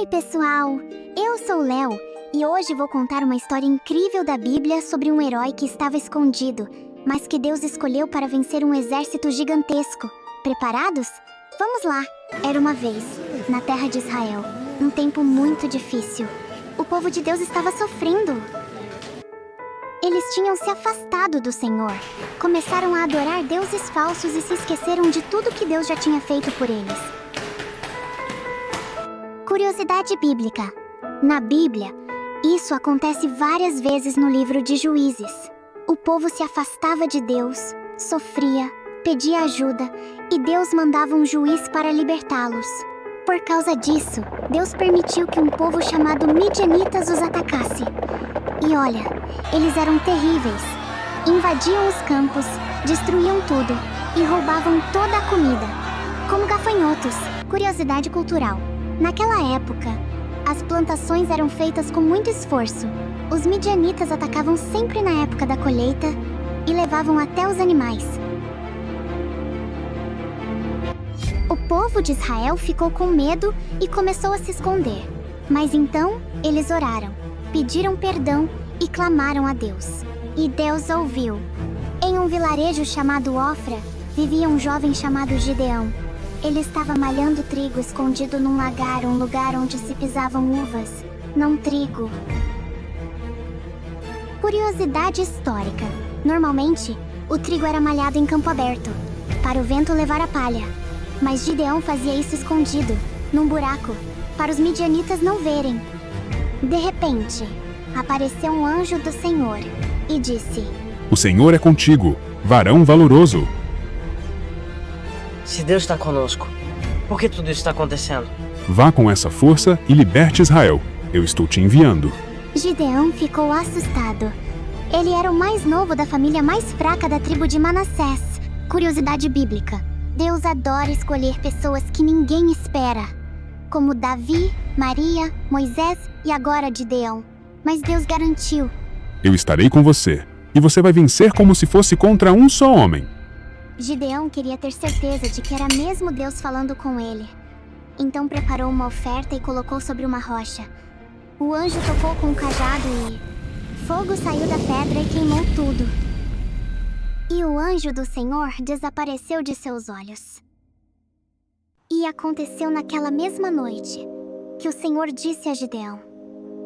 Oi, pessoal! Eu sou o Léo e hoje vou contar uma história incrível da Bíblia sobre um herói que estava escondido, mas que Deus escolheu para vencer um exército gigantesco. Preparados? Vamos lá! Era uma vez, na terra de Israel, um tempo muito difícil. O povo de Deus estava sofrendo. Eles tinham se afastado do Senhor, começaram a adorar deuses falsos e se esqueceram de tudo que Deus já tinha feito por eles. Curiosidade bíblica. Na Bíblia, isso acontece várias vezes no livro de Juízes. O povo se afastava de Deus, sofria, pedia ajuda e Deus mandava um juiz para libertá-los. Por causa disso, Deus permitiu que um povo chamado Midianitas os atacasse. E olha, eles eram terríveis. Invadiam os campos, destruíam tudo e roubavam toda a comida. Como gafanhotos. Curiosidade cultural. Naquela época, as plantações eram feitas com muito esforço. Os midianitas atacavam sempre na época da colheita e levavam até os animais. O povo de Israel ficou com medo e começou a se esconder. Mas então, eles oraram, pediram perdão e clamaram a Deus. E Deus ouviu. Em um vilarejo chamado Ofra, vivia um jovem chamado Gideão. Ele estava malhando trigo escondido num lagar, um lugar onde se pisavam uvas, não trigo. Curiosidade histórica. Normalmente, o trigo era malhado em campo aberto, para o vento levar a palha. Mas Gideão fazia isso escondido, num buraco, para os midianitas não verem. De repente, apareceu um anjo do Senhor e disse: O Senhor é contigo, varão valoroso. Se Deus está conosco, por que tudo isso está acontecendo? Vá com essa força e liberte Israel. Eu estou te enviando. Gideão ficou assustado. Ele era o mais novo da família mais fraca da tribo de Manassés. Curiosidade bíblica. Deus adora escolher pessoas que ninguém espera, como Davi, Maria, Moisés e agora Gideão. Mas Deus garantiu: Eu estarei com você, e você vai vencer como se fosse contra um só homem. Gideão queria ter certeza de que era mesmo Deus falando com ele. Então preparou uma oferta e colocou sobre uma rocha. O anjo tocou com o cajado e fogo saiu da pedra e queimou tudo. E o anjo do Senhor desapareceu de seus olhos. E aconteceu naquela mesma noite que o Senhor disse a Gideão: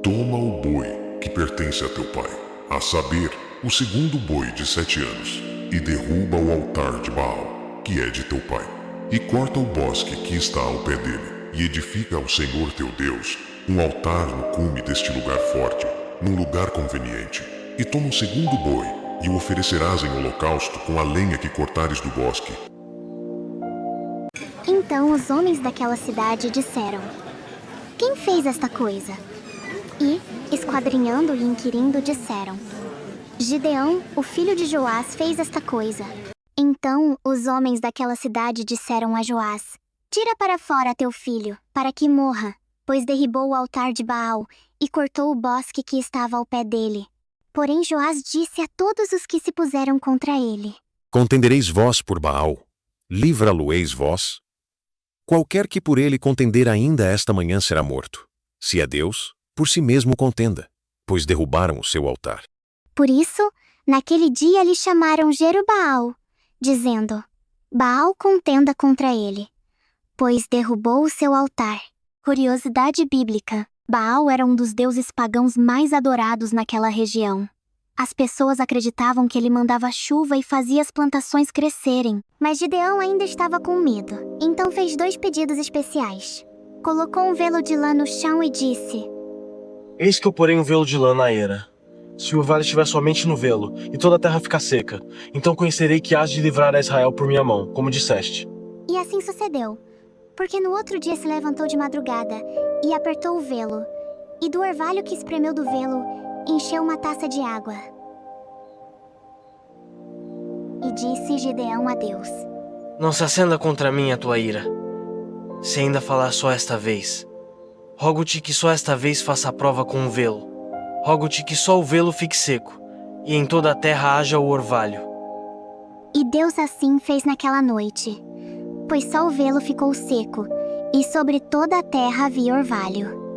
Toma o boi que pertence a teu pai, a saber, o segundo boi de 7 anos, e derruba o altar de Baal, que é de teu pai, e corta o bosque que está ao pé dele, e edifica ao Senhor teu Deus um altar no cume deste lugar forte, num lugar conveniente. E toma o segundo boi, e o oferecerás em holocausto com a lenha que cortares do bosque. Então os homens daquela cidade disseram: Quem fez esta coisa? E, esquadrinhando e inquirindo, disseram: Gideão, o filho de Joás, fez esta coisa. Então os homens daquela cidade disseram a Joás: Tira para fora teu filho, para que morra, pois derribou o altar de Baal e cortou o bosque que estava ao pé dele. Porém Joás disse a todos os que se puseram contra ele: Contendereis vós por Baal? Livra-lo-eis vós? Qualquer que por ele contender ainda esta manhã será morto. Se é Deus, por si mesmo contenda, pois derrubaram o seu altar. Por isso, naquele dia lhe chamaram Jerubaal, dizendo: Baal contenda contra ele, pois derrubou o seu altar. Curiosidade bíblica. Baal era um dos deuses pagãos mais adorados naquela região. As pessoas acreditavam que ele mandava chuva e fazia as plantações crescerem. Mas Gideão ainda estava com medo, então fez 2 pedidos especiais. Colocou um velo de lã no chão e disse: Eis que eu porei um velo de lã na eira. Se o orvalho estiver somente no velo, e toda a terra ficar seca, então conhecerei que hás de livrar a Israel por minha mão, como disseste. E assim sucedeu, porque no outro dia se levantou de madrugada e apertou o velo, e do orvalho que espremeu do velo, encheu uma taça de água. E disse Gideão a Deus: Não se acenda contra mim a tua ira, se ainda falar só esta vez. Rogo-te que só esta vez faça a prova com um velo. Rogo-te que só o velo fique seco, e em toda a terra haja o orvalho. E Deus assim fez naquela noite, pois só o velo ficou seco, e sobre toda a terra havia orvalho.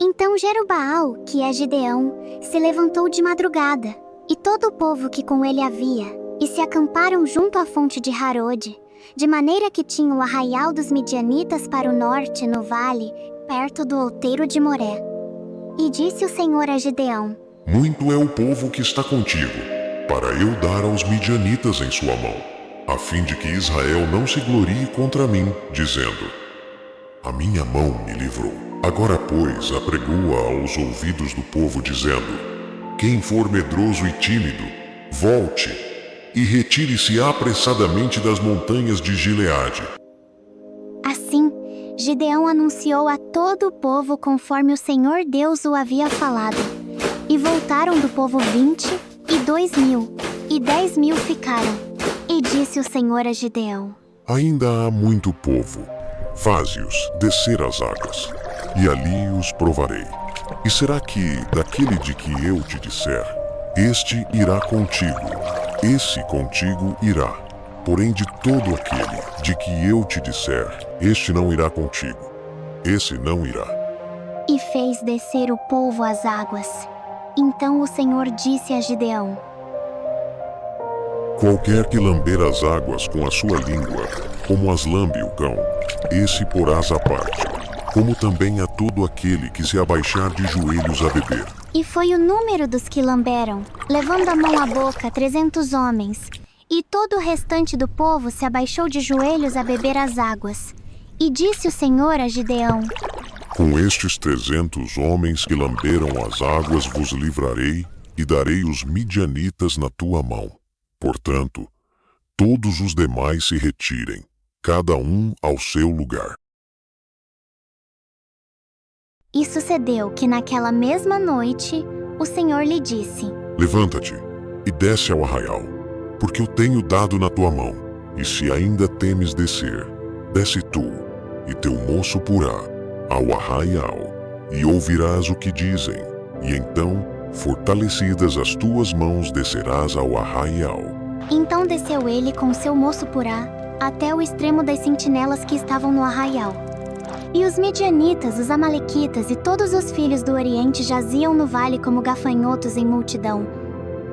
Então Jerubaal, que é Gideão, se levantou de madrugada, e todo o povo que com ele havia, e se acamparam junto à fonte de Harode, de maneira que tinha o arraial dos midianitas para o norte, no vale, perto do outeiro de Moré. E disse o Senhor a Gideão: Muito é o povo que está contigo, para eu dar aos midianitas em sua mão, a fim de que Israel não se glorie contra mim, dizendo: A minha mão me livrou. Agora, pois, apregoa aos ouvidos do povo, dizendo: Quem for medroso e tímido, volte e retire-se apressadamente das montanhas de Gileade. Assim, Gideão anunciou a todo o povo conforme o Senhor Deus o havia falado. E voltaram do povo 22.000, e 10.000 ficaram. E disse o Senhor a Gideão: Ainda há muito povo. Faze-os descer as águas, e ali os provarei. E será que, daquele de que eu te disser, este irá contigo, esse contigo irá. Porém, de todo aquele de que eu te disser, este não irá contigo, esse não irá. E fez descer o povo às águas. Então o Senhor disse a Gideão: Qualquer que lamber as águas com a sua língua, como as lambe o cão, esse porás à parte, como também a todo aquele que se abaixar de joelhos a beber. E foi o número dos que lamberam, levando a mão à boca 300 homens. E todo o restante do povo se abaixou de joelhos a beber as águas. E disse o Senhor a Gideão: Com estes 300 homens que lamberam as águas vos livrarei, e darei os midianitas na tua mão. Portanto, todos os demais se retirem, cada um ao seu lugar. E sucedeu que naquela mesma noite, o Senhor lhe disse: Levanta-te e desce ao arraial, porque eu tenho dado na tua mão. E se ainda temes descer, desce tu e teu moço porá ao arraial, e ouvirás o que dizem, e então, fortalecidas as tuas mãos, descerás ao arraial. Então desceu ele com seu moço Purá até o extremo das sentinelas que estavam no arraial. E os midianitas, os amalequitas e todos os filhos do Oriente jaziam no vale como gafanhotos em multidão.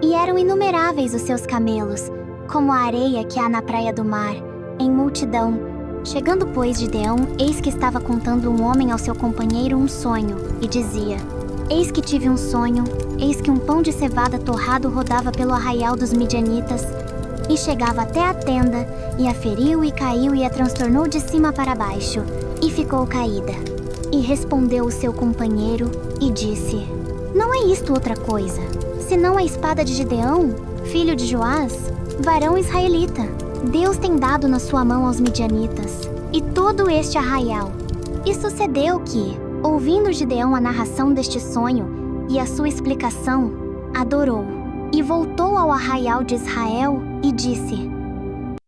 E eram inumeráveis os seus camelos, como a areia que há na praia do mar, em multidão. Chegando, pois, Gideão, eis que estava contando um homem ao seu companheiro um sonho, e dizia: Eis que tive um sonho, eis que um pão de cevada torrado rodava pelo arraial dos midianitas, e chegava até a tenda, e a feriu e caiu e a transtornou de cima para baixo, e ficou caída. E respondeu o seu companheiro, e disse: Não é isto outra coisa, senão a espada de Gideão, filho de Joás, varão israelita. Deus tem dado na sua mão aos midianitas, e todo este arraial. E sucedeu que, ouvindo Gideão a narração deste sonho e a sua explicação, adorou, e voltou ao arraial de Israel e disse: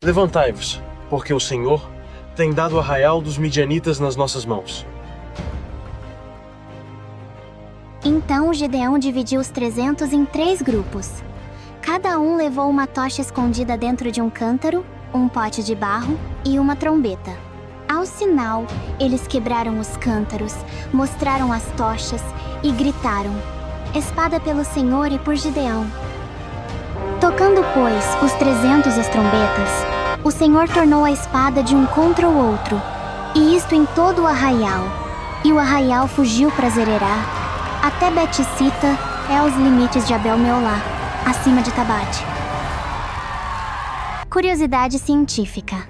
Levantai-vos, porque o Senhor tem dado o arraial dos midianitas nas nossas mãos. Então Gideão dividiu os 300 em 3 grupos. Cada um levou uma tocha escondida dentro de um cântaro, um pote de barro e uma trombeta. Ao sinal, eles quebraram os cântaros, mostraram as tochas e gritaram: Espada pelo Senhor e por Gideão. Tocando, pois, os 300 as trombetas, o Senhor tornou a espada de um contra o outro, e isto em todo o arraial. E o arraial fugiu para Zererá, até Bet-Sita, é aos limites de Abel-Meolá, acima de Tabate. Curiosidade científica.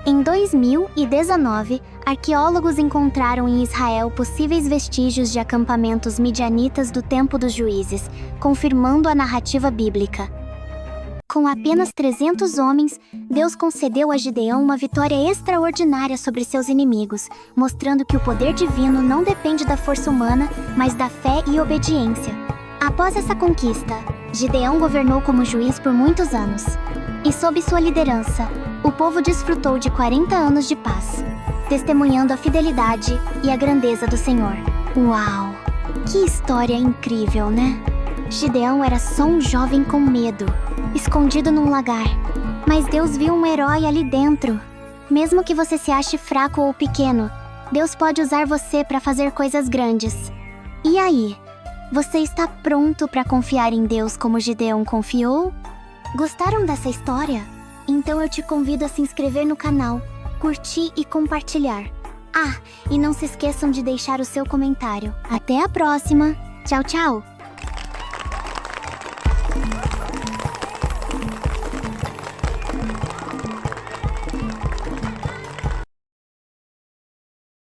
Em 2019, arqueólogos encontraram em Israel possíveis vestígios de acampamentos midianitas do tempo dos juízes, confirmando a narrativa bíblica. Com apenas 300 homens, Deus concedeu a Gideão uma vitória extraordinária sobre seus inimigos, mostrando que o poder divino não depende da força humana, mas da fé e obediência. Após essa conquista, Gideão governou como juiz por muitos anos. E sob sua liderança, o povo desfrutou de 40 anos de paz, testemunhando a fidelidade e a grandeza do Senhor. Uau! Que história incrível, né? Gideão era só um jovem com medo, escondido num lagar. Mas Deus viu um herói ali dentro. Mesmo que você se ache fraco ou pequeno, Deus pode usar você para fazer coisas grandes. E aí, você está pronto para confiar em Deus como Gideão confiou? Gostaram dessa história? Então eu te convido a se inscrever no canal, curtir e compartilhar. Ah, e não se esqueçam de deixar o seu comentário. Até a próxima! Tchau, tchau!